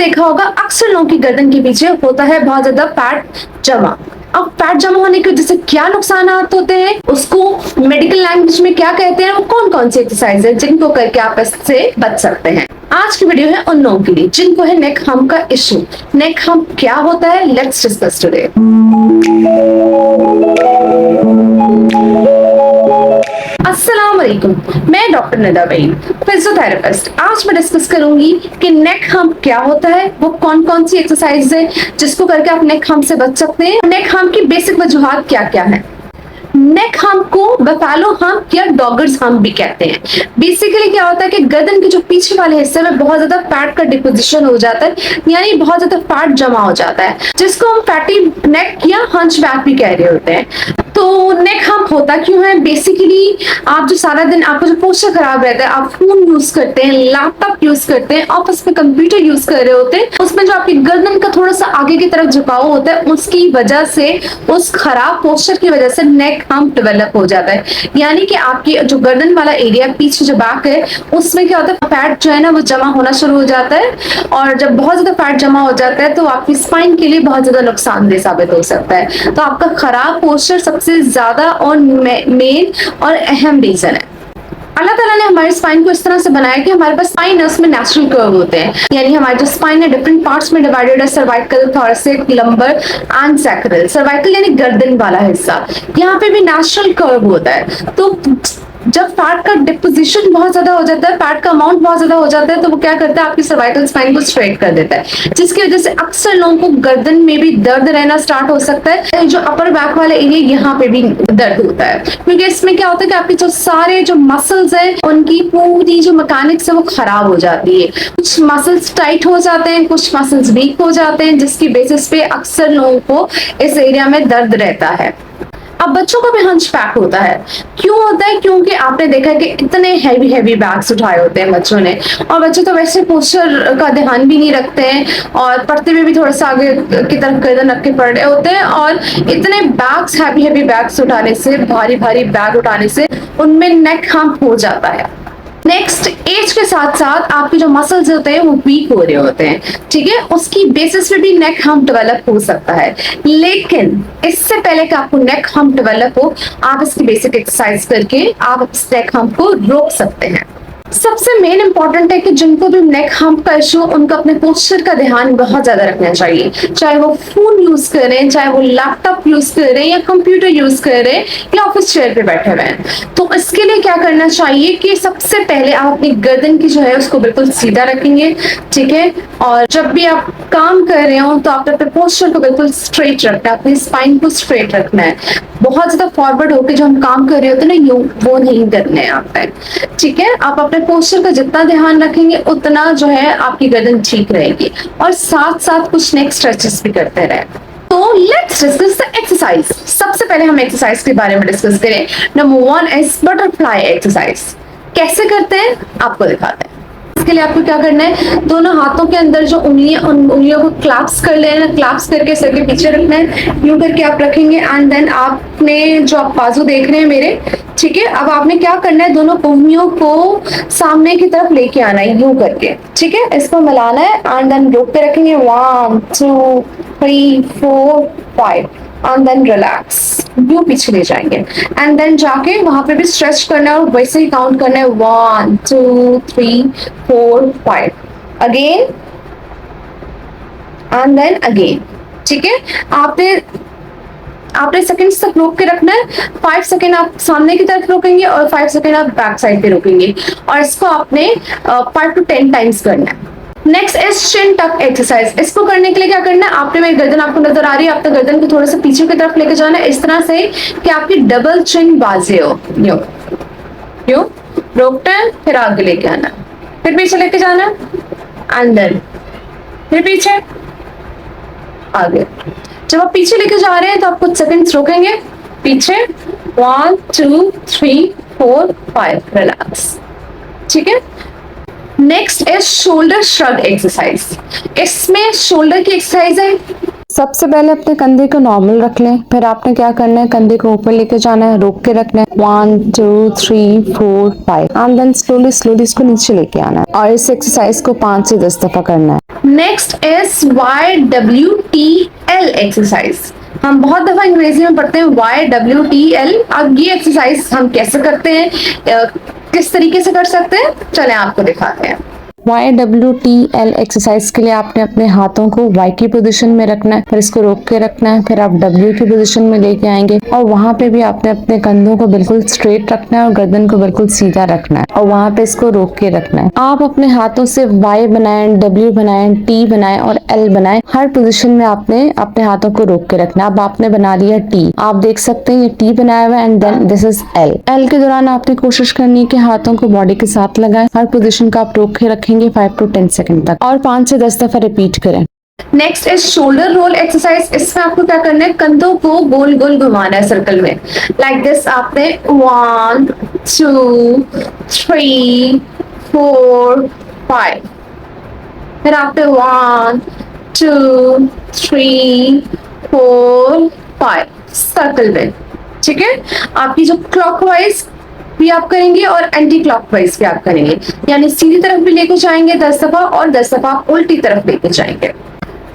देखा होगा अक्सर लोगों की गर्दन के पीछे होता है बहुत ज्यादा फैट जमा। अब फैट जमा होने की वजह से क्या नुकसान होते हैं, उसको मेडिकल लैंग्वेज में क्या कहते हैं, वो कौन कौन सी एक्सरसाइज है जिनको करके आप इससे बच सकते हैं। आज की वीडियो है उन लोगों के लिए जिनको है नेक हम्प का इश्यू। नेक हम्प क्या होता है, लेट्स डिस्कस टुडे। अस्सलाम वालेकुम, मैं डॉक्टर निदा बेईन, फिजियोथेरेपिस्ट। आज मैं डिस्कस करूंगी कि नेक हम्प क्या होता है, वो कौन कौन सी एक्सरसाइज है जिसको करके आप नेक हम्प से बच सकते हैं, नेक हम्प की बेसिक वजूहात क्या क्या है। नेक हम्प को बफेलो हम्प या डॉगर्स हम्प भी कहते हैं। बेसिकली क्या होता है कि गर्दन के जो पीछे वाले हिस्से में बहुत ज्यादा फैट का डिपोजिशन हो जाता है, यानी बहुत ज्यादा फैट जमा हो जाता है, जिसको हम फैटी नेक या हंचबैक भी कह रहे होते हैं। तो नेक हम्प होता क्यों है? बेसिकली आप जो सारा दिन आपका जो पोस्चर खराब रहता है, आप फोन यूज करते हैं, लैपटॉप यूज करते हैं, ऑफिस में कंप्यूटर यूज कर रहे होते हैं, उसमें जो आपकी गर्दन का थोड़ा सा आगे की तरफ झुकाव होता है, उसकी वजह से, उस खराब पोस्चर की वजह से नेक हम्प डेवलप हो जाता है। यानी कि आपकी जो गर्दन वाला एरिया पीछे जो बैक है, उसमें क्या होता है, फैट जो है ना वो जमा होना शुरू हो जाता है, और जब बहुत ज्यादा फैट जमा हो जाता है तो आपकी स्पाइन के लिए बहुत ज्यादा नुकसानदेह साबित हो सकता है। तो आपका खराब पोस्चर सबसे ज्यादा और मेन और अहम रीजन है। अल्लाह ताला ने हमारे स्पाइन को इस तरह से बनाया कि हमारे पास स्पाइन है, उसमें नेचुरल कर्व होते हैं, यानी हमारे जो स्पाइन है डिफरेंट पार्ट्स में डिवाइडेड है, cervical, thoracic, lumbar and sacral. Cervical यानी गर्दन वाला हिस्सा, यहाँ पे भी नेचुरल कर्व होता है। तो जब फैट का डिपोजिशन बहुत ज्यादा हो जाता है, फैट का अमाउंट बहुत ज्यादा हो जाता है, तो वो क्या करता है, आपकी सर्वाइकल स्पाइन को स्ट्रेट कर देता है, जिसकी वजह से अक्सर लोगों को गर्दन में भी दर्द रहना स्टार्ट हो सकता है। जो अपर बैक वाला एरिया, यहाँ पे भी दर्द होता है, क्योंकि इसमें क्या होता है कि आपके जो सारे जो मसल्स हैं, उनकी पूरी जो मैकेनिक्स है वो खराब हो जाती है। कुछ मसल्स टाइट हो जाते हैं, कुछ मसल्स वीक हो जाते हैं, जिसकी बेसिस पे अक्सर लोगों को इस एरिया में दर्द रहता है। अब बच्चों को भी हंचबैक होता है। क्यों होता है? क्योंकि आपने देखा कि इतने हैवी बैग्स उठाए होते हैं बच्चों ने, और बच्चे तो वैसे पोस्चर का ध्यान भी नहीं रखते हैं, और पढ़ते हुए भी थोड़ा सा आगे की तरफ गर्दन रख के पढ़ रहे होते हैं, और इतने बैग्स हैवी बैग्स उठाने से, भारी बैग उठाने से उनमें नेक हम्प हो जाता है। नेक्स्ट, एज के साथ साथ आपके जो मसल्स होते हैं वो वीक हो रहे होते हैं, ठीक है, उसकी बेसिस पे भी नेक हम्प डेवलप हो सकता है। लेकिन इससे पहले कि आपको नेक हम्प डेवलप हो, आप इसकी बेसिक एक्सरसाइज करके आप इस नेक हम्प को रोक सकते हैं। सबसे मेन इंपॉर्टेंट है कि जिनको भी नेक हम्प का इशू, उनको अपने पोस्चर का ध्यान बहुत ज्यादा रखना चाहिए, चाहे वो फोन यूज करें, चाहे वो लैपटॉप यूज करें, या कंप्यूटर यूज करें, या ऑफिस चेयर पे बैठे हुए हैं। तो इसके लिए क्या करना चाहिए कि सबसे पहले आप अपनी गर्दन की जो है उसको बिल्कुल सीधा रखेंगे, ठीक है, और जब भी आप काम कर रहे हो तो आप अपने पोस्चर को बिल्कुल स्ट्रेट रखना है, अपनी स्पाइन को स्ट्रेट रखना है। बहुत ज्यादा फॉरवर्ड होकर जो हम काम कर रहे होते हैं ना, वो नहीं करना है आप पे, ठीक है। आप अपने पोस्चर का जितना ध्यान रखेंगे उतना जो है आपकी गर्दन ठीक रहेगी, और साथ साथ कुछ नेक स्ट्रेचेस भी करते रहे। तो लेट्स डिस्कस द एक्सरसाइज। सबसे पहले हम एक्सरसाइज के बारे में डिस्कस करें। Number 1 is butterfly exercise. कैसे करते हैं आपको दिखाते हैं। इसके लिए आपको क्या करना है, दोनों हाथों के अंदर जो उंगलियां, उन उंगलियों को क्लैप्स कर लेना, क्लैप्स करके सर के पीछे रखना है, यूं करके आप रखेंगे, एंड देन आपने जो आप बाजू देख रहे हैं मेरे, ठीक है, अब आपने क्या करना है, दोनों उंगलियों को सामने की तरफ लेके आना है, यूं करके, ठीक है, इसको मिलाना है, एंड देन रोक पे रखेंगे 1 2 3 4 5, एंड देन रिलैक्स, यूं पीछे ले जाएंगे, एंड देन जाके वहां पे भी स्ट्रेच करना है, और वैसे ही काउंट करना है 1 2 3 4 5, अगेन एंड देन अगेन, ठीक है। आपने सेकंड्स तक रोक के रखना है। 5 सेकंड आप सामने की तरफ रोकेंगे, और 5 सेकंड आप बैक साइड पे रोकेंगे, और इसको आपने 5 to 10 टाइम्स करना है। नेक्स्ट इज चिन टक एक्सरसाइज। इसको करने के लिए क्या करना है, आपने, मेरी गर्दन आपको नजर आ रही है, आपने गर्दन को थोड़ा सा पीछे की तरफ लेके जाना है, इस तरह से कि आपकी डबल चिन बाजे हो, यूं रोकना है, फिर आगे लेके आना, फिर पीछे लेके जाना, एंड देन फिर पीछे आगे। जब आप पीछे लेके जा रहे हैं तो आप कुछ सेकंड्स रोकेंगे, पीछे 1 2 3 4 5, रिलैक्स, ठीक है। Next is shoulder shrug exercise. इसमें शोल्डर की एक्सरसाइज है। सबसे पहले अपने कंधे को नॉर्मल रख लें, फिर आपने क्या करना है, कंधे को ऊपर लेके जाना है, रोक के रखना है, 1 2 3 4 5, एंड देन स्लोली इसको नीचे लेके आना है, और इस एक्सरसाइज को 5 से 10 दफा करना है। Next is YWTL exercise. हम बहुत दफा अंग्रेजी में पढ़ते हैं YWTL। अब ये एक्सरसाइज हम कैसे करते हैं, किस तरीके से कर सकते हैं, चलें आपको दिखाते हैं। YWTL एक्सरसाइज के लिए आपने अपने हाथों को Y की पोजीशन में रखना है, फिर इसको रोक के रखना है, फिर आप W की पोजीशन में लेके आएंगे और वहां पे भी आपने अपने कंधों को बिल्कुल स्ट्रेट रखना है और गर्दन को बिल्कुल सीधा रखना है और वहां पे इसको रोक के रखना है। आप अपने हाथों से Y बनाएं, W बनाएं, T बनाएं और L बनाएं। हर पोजीशन में आपने अपने हाथों को रोक के रखना है। अब आपने बना लिया T, आप देख सकते हैं ये T बनाया हुआ है and then this is L। L के दौरान आपने कोशिश करनी है कि हाथों को बॉडी के साथ लगाएं। हर पोजीशन का आप रोक के रखें 5 to 10 सेकंड तक और 5 से 10 दफा रिपीट करें। Next is shoulder roll exercise. इसमें आपको क्या करना है, कंधों को गोल गोल घुमाना है सर्कल में, लाइक दिस। आपने 1 2 3 4 5, फिर आपने 1 2 3 4 5 सर्कल में, ठीक है। आपकी जो क्लॉकवाइज भी आप करेंगे और एंटी क्लॉकवाइज भी आप करेंगे, यानी सीधी तरफ भी लेके जाएंगे 10 दफा और 10 दफा उल्टी तरफ लेके जाएंगे।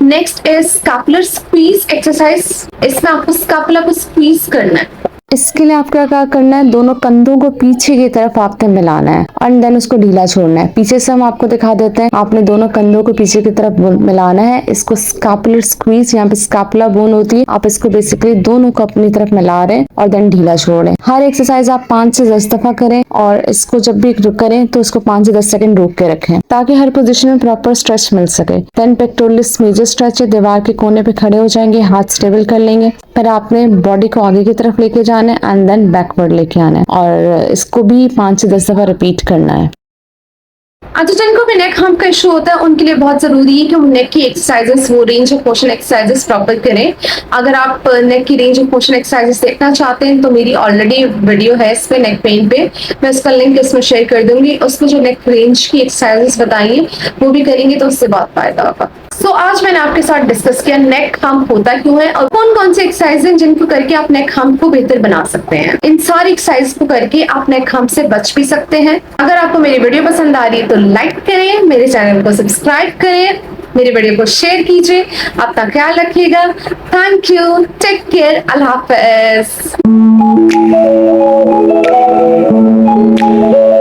Next is scapular squeeze exercise. इसमें आपको स्कैपुला को स्क्वीज करना है। इसके लिए आपको क्या करना है, दोनों कंधों को पीछे की तरफ आपने मिलाना है एंड देन उसको ढीला छोड़ना है। पीछे से हम आपको दिखा देते हैं। आपने दोनों कंधों को पीछे की तरफ मिलाना है। इसको स्कैपुलर स्क्वीज, यहाँ पे स्कैपुला बोन होती है, आप इसको बेसिकली दोनों को अपनी तरफ मिला रहे हैं और देन ढीला छोड़ रहे हैं। हर एक्सरसाइज आप 5 से 10 दफा करें और इसको जब भी करें तो इसको 5 से 10 सेकंड रोक के रखें ताकि हर पोजीशन में प्रॉपर स्ट्रेच मिल सके। देन पेक्टोरलिस मेजर स्ट्रेच है, दीवार के कोने पे खड़े हो जाएंगे, हाथ स्टेबल कर लेंगे, फिर आपने बॉडी को आगे की तरफ लेके जाना है एंड देन बैकवर्ड लेके आना है और इसको भी 5 से 10 दफा रिपीट करना है। अच्छा, जिनको भी नेक हम्प का इशू होता है उनके लिए बहुत जरूरी है कि हम नेक की एक्सरसाइजेस, वो range of motion exercises proper करें। अगर आप नेक की रेंज ऑफ मोशन एक्सरसाइजेस देखना चाहते हैं तो मेरी ऑलरेडी वीडियो है इस पे, नेक पेन पे, मैं उसका लिंक इसमें शेयर कर दूंगी। उसमें जो नेक रेंज की एक्सरसाइजेस बताई हैं वो भी करेंगे तो उससे बहुत फायदा होगा। सो आज मैंने आपके साथ डिस्कस किया नेक हम्प होता क्यों है और कौन कौन से एक्सरसाइज हैं जिनको करके आप नेक हम्प को बेहतर बना सकते हैं। इन सारी एक्सरसाइज को करके आप नेक हम्प से बच भी सकते हैं। अगर आपको मेरी वीडियो पसंद आ रही है तो लाइक करें, मेरे चैनल को सब्सक्राइब करें, मेरे वीडियो को शेयर कीजिए। अपना ख्याल रखिएगा। थैंक यू, टेक केयर, अल्लाह हाफिज।